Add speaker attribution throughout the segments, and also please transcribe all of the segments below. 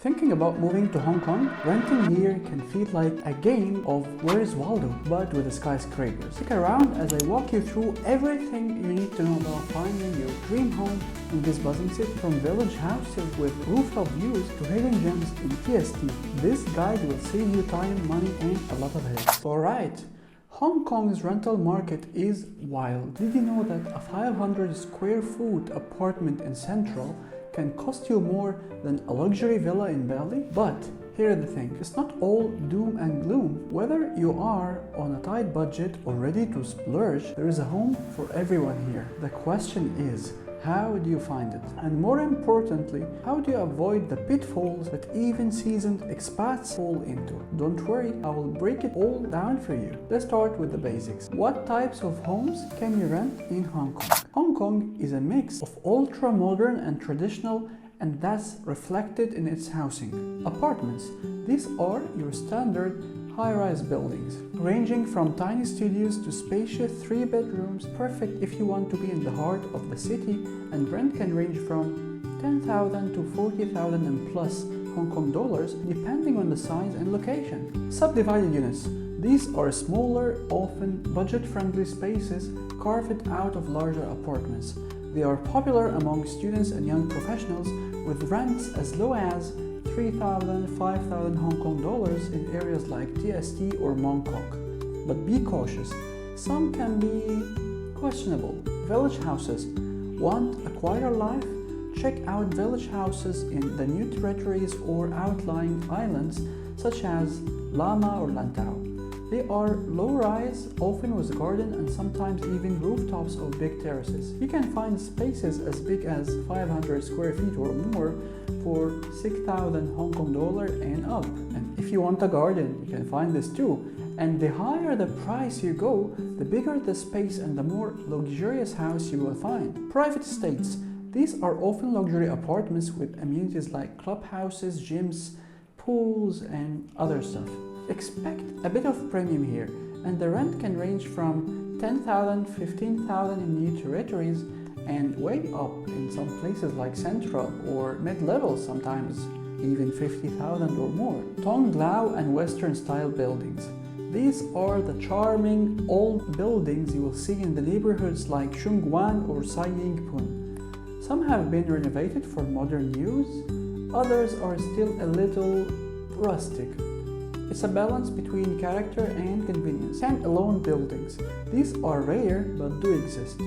Speaker 1: Thinking about moving to Hong Kong, renting here can feel like a game of Where's Waldo, but with the skyscrapers. Stick around as I walk you through everything you need to know about finding your dream home in this buzzing city. From village houses with rooftop views to hidden gems in TST, this guide will save you time, money, and a lot of headaches. Alright, Hong Kong's rental market is wild. Did you know that a 500 square foot apartment in Central can cost you more than a luxury villa in Bali? But here's the thing, it's not all doom and gloom. Whether you are on a tight budget or ready to splurge, there is a home for everyone here. The question is, how do you find it? And more importantly, how do you avoid the pitfalls that even seasoned expats fall into? Don't worry, I will break it all down for you. Let's start with the basics. What types of homes can you rent in Hong Kong? Hong Kong is a mix of ultra-modern and traditional, and that's reflected in its housing. Apartments. These are your standard high-rise buildings, ranging from tiny studios to spacious 3 bedrooms, perfect if you want to be in the heart of the city, and rent can range from 10,000 to 40,000 and plus Hong Kong dollars, depending on the size and location. Subdivided units. These are smaller, often budget-friendly spaces carved out of larger apartments. They are popular among students and young professionals, with rents as low as 3,000, 5,000 Hong Kong dollars in areas like TST or Mong Kok. But be cautious, some can be questionable. Village houses. Want a quieter life? Check out village houses in the new territories or outlying islands such as Lama or Lantau. They are low-rise, often with a garden and sometimes even rooftops of big terraces. You can find spaces as big as 500 square feet or more for 6,000 Hong Kong dollar and up. And if you want a garden, you can find this too. And the higher the price you go, the bigger the space and the more luxurious house you will find. Private estates. These are often luxury apartments with amenities like clubhouses, gyms, pools, and other stuff. Expect a bit of premium here, and the rent can range from 10,000, 15,000 in new territories and way up in some places like Central or mid-level, sometimes even 50,000 or more. Tong and Western style buildings. These are the charming old buildings you will see in the neighborhoods like Sheung or Ying. Some have been renovated for modern use, others are still a little rustic. It's a balance between character and convenience. Stand-alone buildings. These are rare but do exist.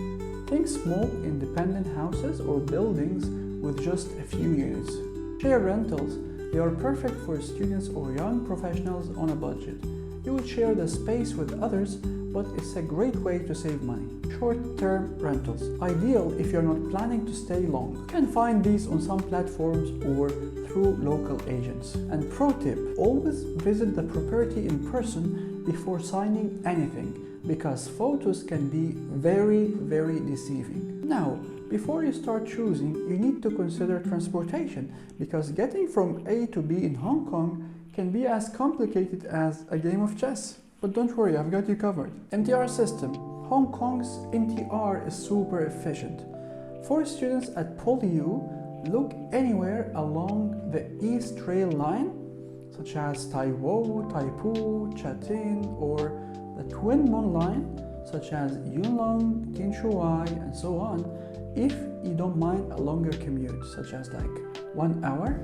Speaker 1: Think small independent houses or buildings with just a few units. Share rentals. They are perfect for students or young professionals on a budget. You will share the space with others, but it's a great way to save money. Short-term rentals. Ideal if you're not planning to stay long. You can find these on some platforms or through local agents. And pro tip, always visit the property in person before signing anything, because photos can be very deceiving. Now, before you start choosing, you need to consider transportation, because getting from A to B in Hong Kong can be as complicated as a game of chess. But don't worry, I've got you covered. MTR system. Hong Kong's MTR is super efficient. For students at PolyU, look anywhere along the East Rail line, such as Tai Wo, Tai Po, Cha Tin, or the Twin Mun line, such as Yuen Long, Tin Shu Wai, and so on, if you don't mind a longer commute, such as like 1 hour,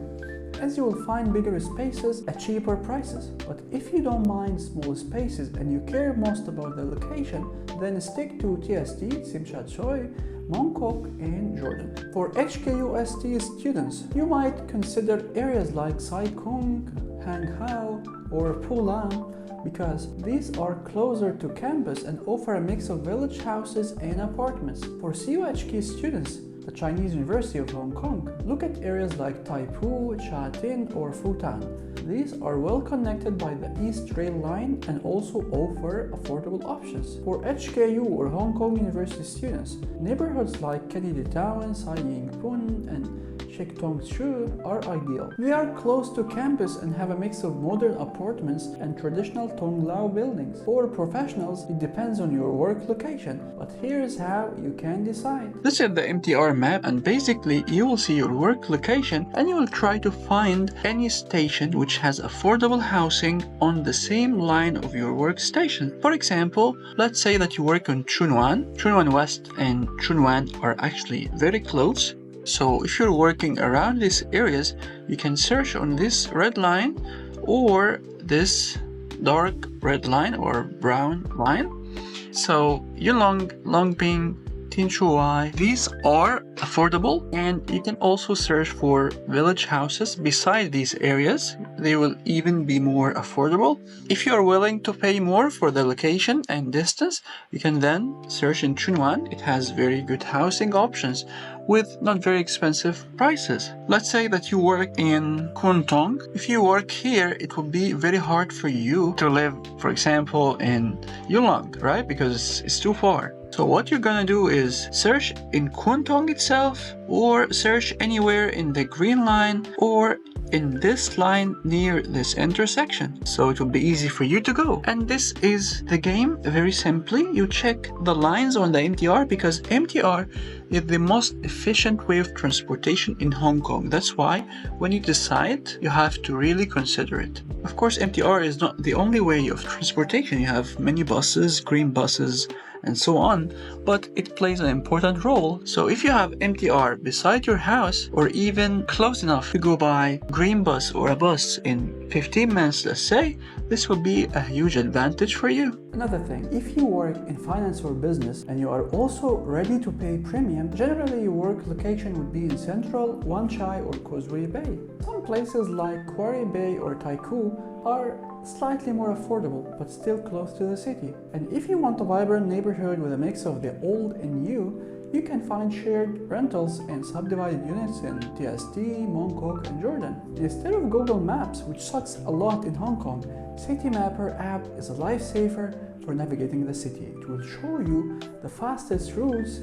Speaker 1: as you will find bigger spaces at cheaper prices. But if you don't mind small spaces and you care most about the location, then stick to TST, Tsim Sha Tsui, Mong Kok, and Jordan. For HKUST students, you might consider areas like Sai Kung, Hang Hao, or Pulang, because these are closer to campus and offer a mix of village houses and apartments. For CUHK students, the Chinese University of Hong Kong, look at areas like Tai Po, Sha Tin, or Futan. These are well connected by the East Rail line and also offer affordable options. For HKU or Hong Kong University students, neighborhoods like Kennedy Town, Sai Ying Pun, and chic Tong are ideal. They are close to campus and have a mix of modern apartments and traditional Tong Lao buildings. For professionals, it depends on your work location, but here's how you can decide.
Speaker 2: This is the MTR map, and basically you will see your work location and you will try to find any station which has affordable housing on the same line of your workstation. For example, let's say that you work on Chunwan West and Chunwan are actually very close. So if you're working around these areas, you can search on this red line or this dark red line or brown line. So Yulong, Longbing, Tinshuai, these are affordable, and you can also search for village houses beside these areas. They will even be more affordable. If you are willing to pay more for the location and distance, you can then search in Chunwan. It has very good housing options with not very expensive prices. Let's say that you work in Tong. If you work here, it will be very hard for you to live, for example, in Yulong, right? Because it's too far. So what you're gonna do is search in Tong itself, or search anywhere in the green line, or in this line near this intersection. So it will be easy for you to go. And this is the game. Very simply, you check the lines on the MTR because MTR is the most efficient way of transportation in Hong Kong. That's why when you decide, you have to really consider it. Of course, MTR is not the only way of transportation. You have minibuses, green buses, and so on, but it plays an important role. So if you have MTR beside your house or even close enough to go by green bus or a bus in 15 minutes, let's say, this will be a huge advantage for you.
Speaker 1: Another thing, if you work in finance or business and you are also ready to pay premium, generally your work location would be in Central, Wan Chai or Causeway Bay. Some places like Quarry Bay or Tai Kwu are slightly more affordable but still close to the city. And if you want a vibrant neighborhood with a mix of the old and new, you can find shared rentals and subdivided units in TST, Mongkok and Jordan. Instead of Google Maps, which sucks a lot in Hong Kong, Citymapper app is a lifesaver for navigating the city. It will show you the fastest routes,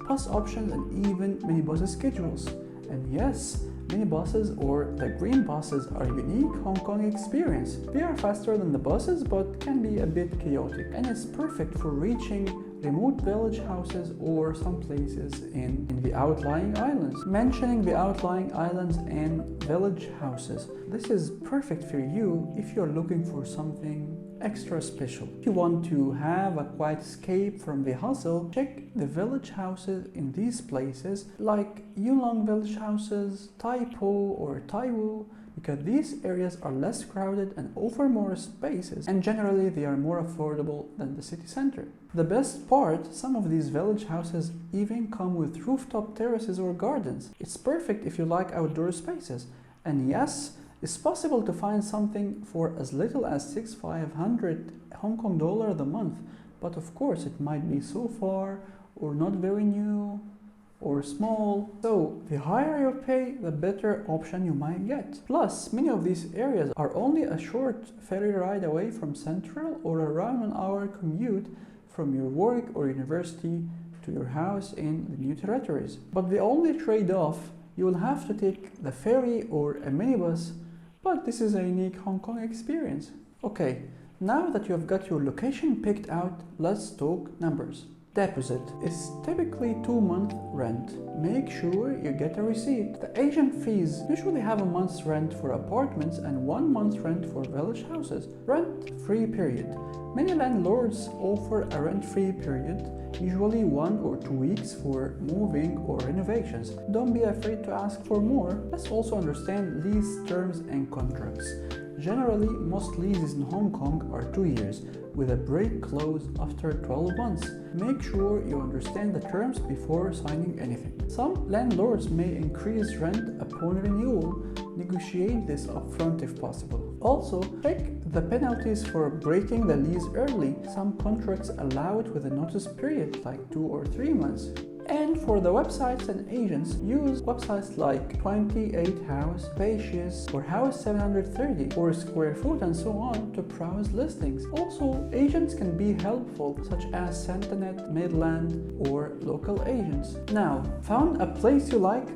Speaker 1: bus options and even minibus schedules. And yes, minibuses or the green buses are a unique Hong Kong experience. They are faster than the buses but can be a bit chaotic, and it's perfect for reaching remote village houses or some places in the outlying islands. Mentioning the outlying islands and village houses, this is perfect for you if you're looking for something extra special. If you want to have a quiet escape from the hustle, check the village houses in these places like Yulong village houses, Tai Po or Tai Wu, because these areas are less crowded and offer more spaces, and generally they are more affordable than the city center. The best part, some of these village houses even come with rooftop terraces or gardens. It's perfect if you like outdoor spaces. And yes, it's possible to find something for as little as 6,500 Hong Kong dollars a month, but of course it might be so far or not very new or small. So the higher you pay, the better option you might get. Plus, many of these areas are only a short ferry ride away from Central or around an hour commute from your work or university to your house in the new territories. But the only trade-off, you will have to take the ferry or a minibus, but this is a unique Hong Kong experience. Okay, now that you have got your location picked out, let's talk numbers. Deposit is typically 2-month rent. Make sure you get a receipt. The agent fees usually have a month's rent for apartments and 1 month's rent for village houses. Rent-free period. Many landlords offer a rent-free period, usually 1 or 2 weeks for moving or renovations. Don't be afraid to ask for more. Let's also understand lease terms and contracts. Generally, most leases in Hong Kong are 2 years, with a break clause after 12 months. Make sure you understand the terms before signing anything. Some landlords may increase rent upon renewal. Negotiate this upfront if possible. Also, check the penalties for breaking the lease early. Some contracts allow it with a notice period, like 2 or 3 months. And for the websites and agents, use websites like 28 House, Spacious, or House 730, or Square Foot and so on to browse listings. Also, agents can be helpful, such as Sentanet, Midland, or local agents. Now, found a place you like?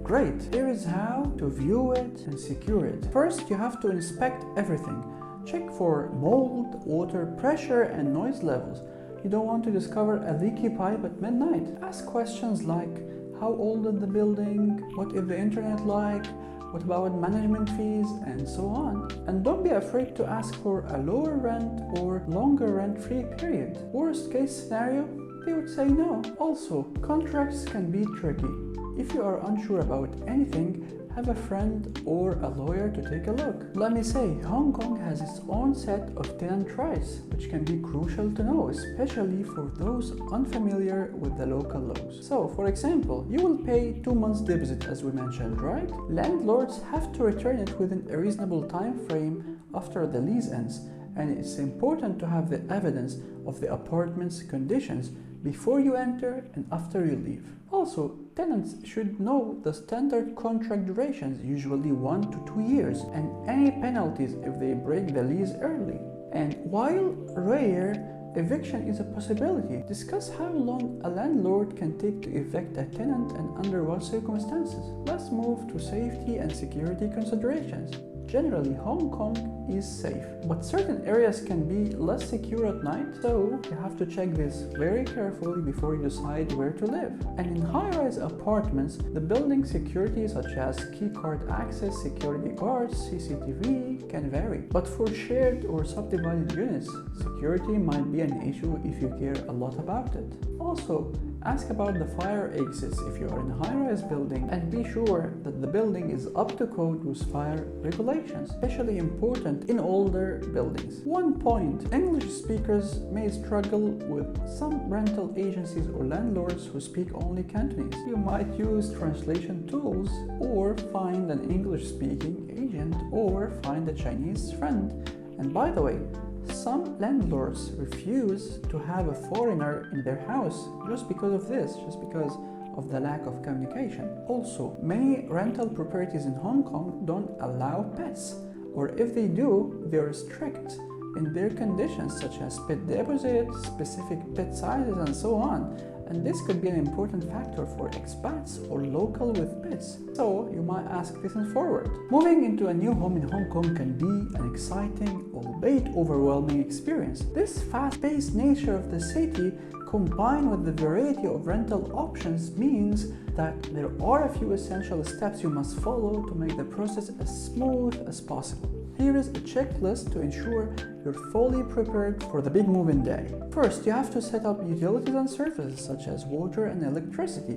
Speaker 1: Great! Here is how to view it and secure it. First, you have to inspect everything. Check for mold, water pressure, and noise levels. You don't want to discover a leaky pipe at midnight. Ask questions like, how old is the building? What is the internet like? What about management fees? And so on. And don't be afraid to ask for a lower rent or longer rent-free period. Worst case scenario, they would say no. Also, contracts can be tricky. If you are unsure about anything, have a friend or a lawyer to take a look. Let me say, Hong Kong has its own set of tenant rights, which can be crucial to know, especially for those unfamiliar with the local laws. So, for example, you will pay 2 months deposit as we mentioned, right? Landlords have to return it within a reasonable time frame after the lease ends, and it's important to have the evidence of the apartment's conditions before you enter and after you leave. Also, tenants should know the standard contract durations, usually 1 to 2 years, and any penalties if they break the lease early. And while rare, eviction is a possibility. Discuss how long a landlord can take to evict a tenant and under what circumstances. Let's move to safety and security considerations. Generally, Hong Kong is safe, but certain areas can be less secure at night, so you have to check this very carefully before you decide where to live. And in high-rise apartments, the building security such as keycard access, security guards, CCTV can vary. But for shared or subdivided units, security might be an issue if you care a lot about it. Also, ask about the fire exits if you are in a high-rise building, and be sure that the building is up to code with fire regulations, especially important in older buildings. One point, English speakers may struggle with some rental agencies or landlords who speak only Cantonese. You might use translation tools or find an English-speaking agent or find a Chinese friend. And by the way, some landlords refuse to have a foreigner in their house just because of this, just because of the lack of communication. Also, many rental properties in Hong Kong don't allow pets, or if they do, they're strict in their conditions such as pet deposit, specific pet sizes, and so on. And this could be an important factor for expats or local with pets. So you might ask this in forward. Moving into a new home in Hong Kong can be an exciting, albeit overwhelming experience. This fast-paced nature of the city combined with the variety of rental options means that there are a few essential steps you must follow to make the process as smooth as possible. Here is a checklist to ensure you're fully prepared for the big move-in day. First, you have to set up utilities and services such as water and electricity.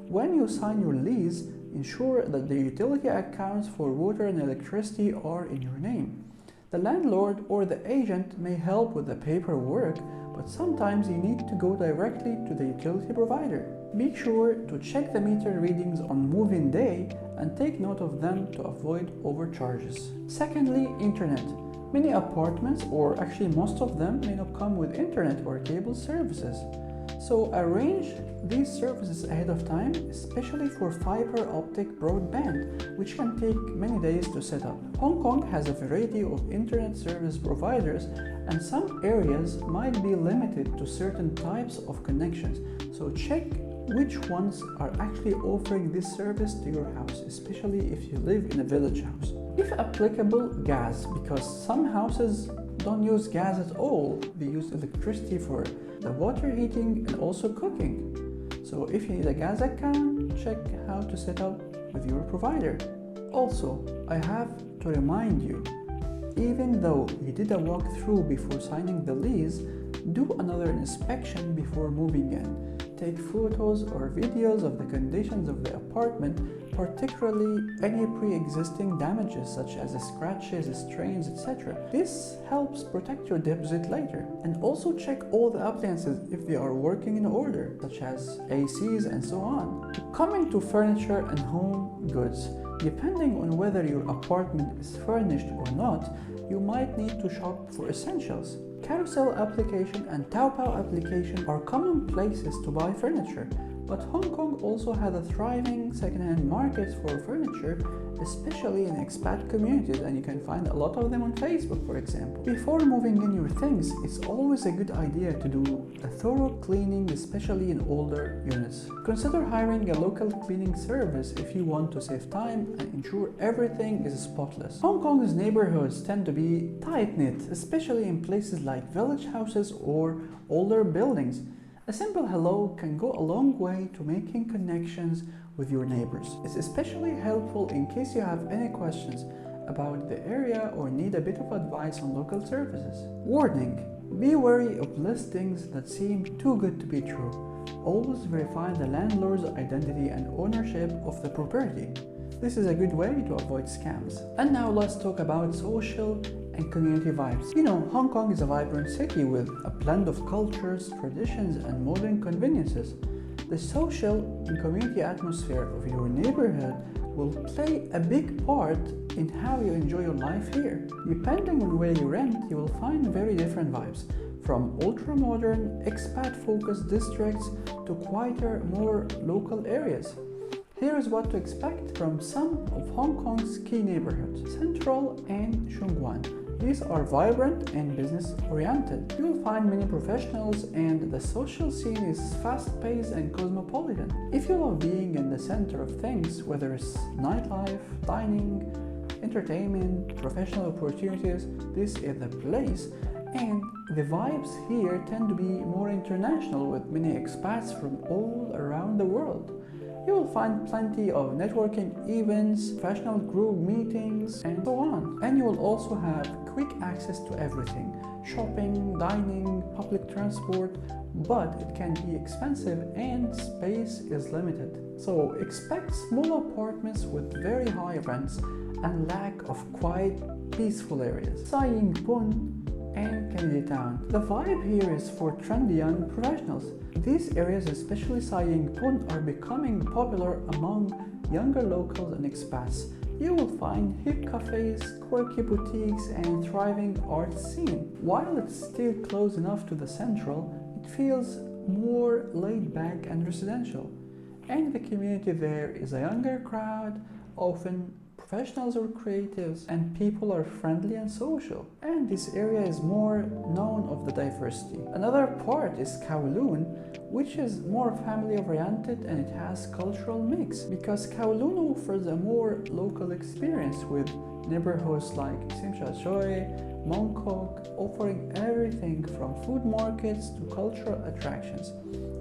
Speaker 1: When you sign your lease, ensure that the utility accounts for water and electricity are in your name. The landlord or the agent may help with the paperwork, but sometimes you need to go directly to the utility provider. Be sure to check the meter readings on move-in day and take note of them to avoid overcharges. Secondly, internet. Many apartments, or actually most of them, may not come with internet or cable services. So arrange these services ahead of time, especially for fiber optic broadband, which can take many days to set up. Hong Kong has a variety of internet service providers, and some areas might be limited to certain types of connections. So check which ones are actually offering this service to your house, especially if you live in a village house. If applicable, gas, because some houses don't use gas at all. They use electricity for the water heating and also cooking. So if you need a gas account, check how to set up with your provider. Also, I have to remind you, even though you did a walkthrough before signing the lease, do another inspection before moving in. Take photos or videos of the conditions of the apartment, particularly any pre-existing damages such as scratches, stains, etc. This helps protect your deposit later. And also check all the appliances if they are working in order, such as ACs and so on. Coming to furniture and home goods. Depending on whether your apartment is furnished or not, you might need to shop for essentials. Carousel application and Taobao application are common places to buy furniture, But Hong Kong also has a thriving second-hand market for furniture, especially in expat communities, and you can find a lot of them on Facebook, for example. Before moving in your things, it's always a good idea to do a thorough cleaning, especially in older units. Consider hiring a local cleaning service if you want to save time and ensure everything is spotless. Hong Kong's neighborhoods tend to be tight-knit, especially in places like village houses or older buildings. A simple hello can go a long way to making connections with your neighbors. It's especially helpful in case you have any questions about the area or need a bit of advice on local services. Warning: be wary of listings that seem too good to be true. Always verify the landlord's identity and ownership of the property. This is a good way to avoid scams. And now let's talk about social and community vibes. You know, Hong Kong is a vibrant city with a blend of cultures, traditions, and modern conveniences. The social and community atmosphere of your neighborhood will play a big part in how you enjoy your life here. Depending on where you rent, you will find very different vibes, from ultra-modern, expat-focused districts to quieter, more local areas. Here is what to expect from some of Hong Kong's key neighborhoods: Central and Sheung. These are vibrant and business-oriented. You will find many professionals, and the social scene is fast-paced and cosmopolitan. If you love being in the center of things, whether it's nightlife, dining, entertainment, professional opportunities, this is the place. And the vibes here tend to be more international, with many expats from all around the world. You will find plenty of networking events, professional group meetings, and so on. And you will also have quick access to everything: shopping, dining, public transport, but it can be expensive and space is limited. So expect small apartments with very high rents and lack of quiet, peaceful areas. Ying and Kennedy Town. The vibe here is for trendy young professionals. These areas, especially Ying are becoming popular among younger locals and expats. You will find hip cafes, quirky boutiques, and thriving art scene. While it's still close enough to the central, it feels more laid back and residential. And the community there is a younger crowd, often professionals or creatives, and people are friendly and social. And this area is more known of the diversity. Another part is Kowloon, which is more family oriented, and it has cultural mix because Kowloon offers a more local experience with neighborhoods like CUHK, Mongkok, offering everything from food markets to cultural attractions.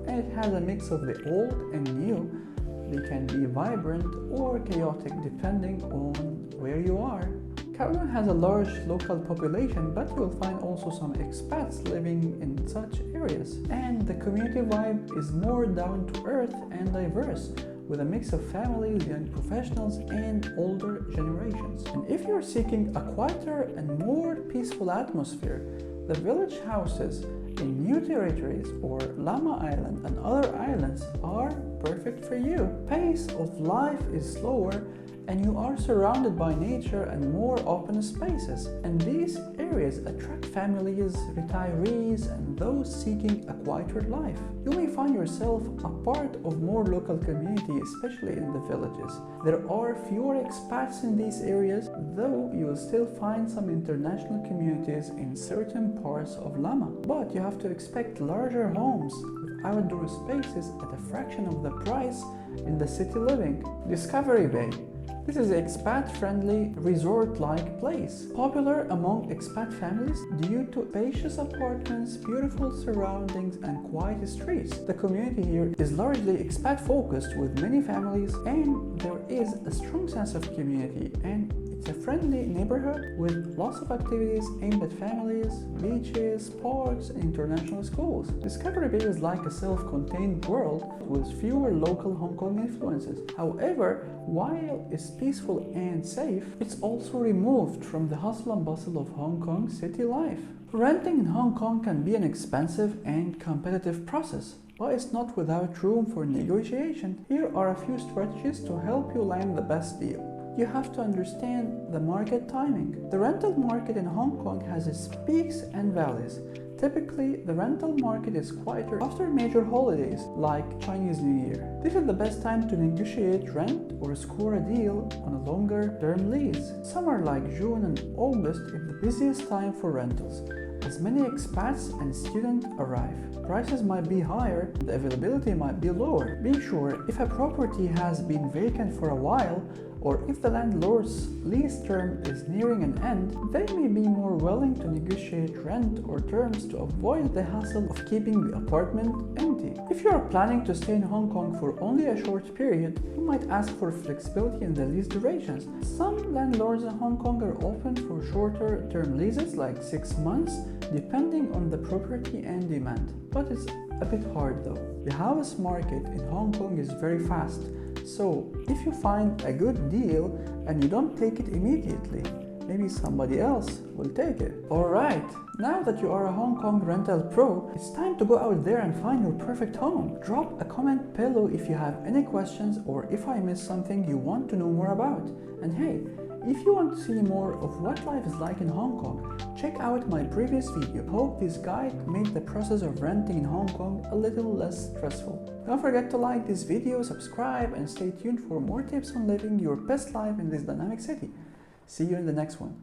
Speaker 1: And it has a mix of the old and new. They can be vibrant or chaotic depending on where you are. Kowloon has a large local population, but you will find also some expats living in such areas. And the community vibe is more down to earth and diverse, with a mix of families, young professionals, and older generations. And if you're seeking a quieter and more peaceful atmosphere, the village houses in new territories or Llama Island and other islands are perfect for you. Pace of life is slower, and you are surrounded by nature and more open spaces. And these areas attract families, retirees, and those seeking a quieter life. You may find yourself a part of more local community, especially in the villages. There are fewer expats in these areas, though you will still find some international communities in certain parts of Llama. But you have to expect larger homes with outdoor spaces at a fraction of the price in the city living. Discovery Bay. This is an expat-friendly, resort-like place, popular among expat families due to spacious apartments, beautiful surroundings, and quiet streets. The community here is largely expat-focused with many families, and there is a strong sense of community, and it's a friendly neighborhood with lots of activities aimed at families, beaches, parks, and international schools. Discovery Bay is like a self-contained world with fewer local Hong Kong influences. However, while it's peaceful and safe, it's also removed from the hustle and bustle of Hong Kong city life. Renting in Hong Kong can be an expensive and competitive process, but it's not without room for negotiation. Here are a few strategies to help you land the best deal. You have to understand the market timing. The rental market in Hong Kong has its peaks and valleys. typically the rental market is quieter after major holidays like Chinese New Year. This is the best time to negotiate rent or score a deal on a longer term lease. Summer like June and August is the busiest time for rentals, as many expats and students arrive. Prices might be higher and the availability might be lower. Be sure if a property has been vacant for a while or if the landlord's lease term is nearing an end, they may be more willing to negotiate rent or terms to avoid the hassle of keeping the apartment empty. If you are planning to stay in Hong Kong for only a short period, you might ask for flexibility in the lease durations. Some landlords in Hong Kong are open for shorter term leases like 6 months, depending on the property and demand. But it's a bit hard though. The house market in Hong Kong is very fast, so if you find a good deal and you don't take it immediately, maybe somebody else will take it. Alright, now that you are a Hong Kong rental pro, it's time to go out there and find your perfect home. Drop a comment below if you have any questions or if I missed something you want to know more about. And hey, if you want to see more of what life is like in Hong Kong, check out my previous video. Hope this guide made the process of renting in Hong Kong a little less stressful. Don't forget to like this video, subscribe, and stay tuned for more tips on living your best life in this dynamic city. See you in the next one.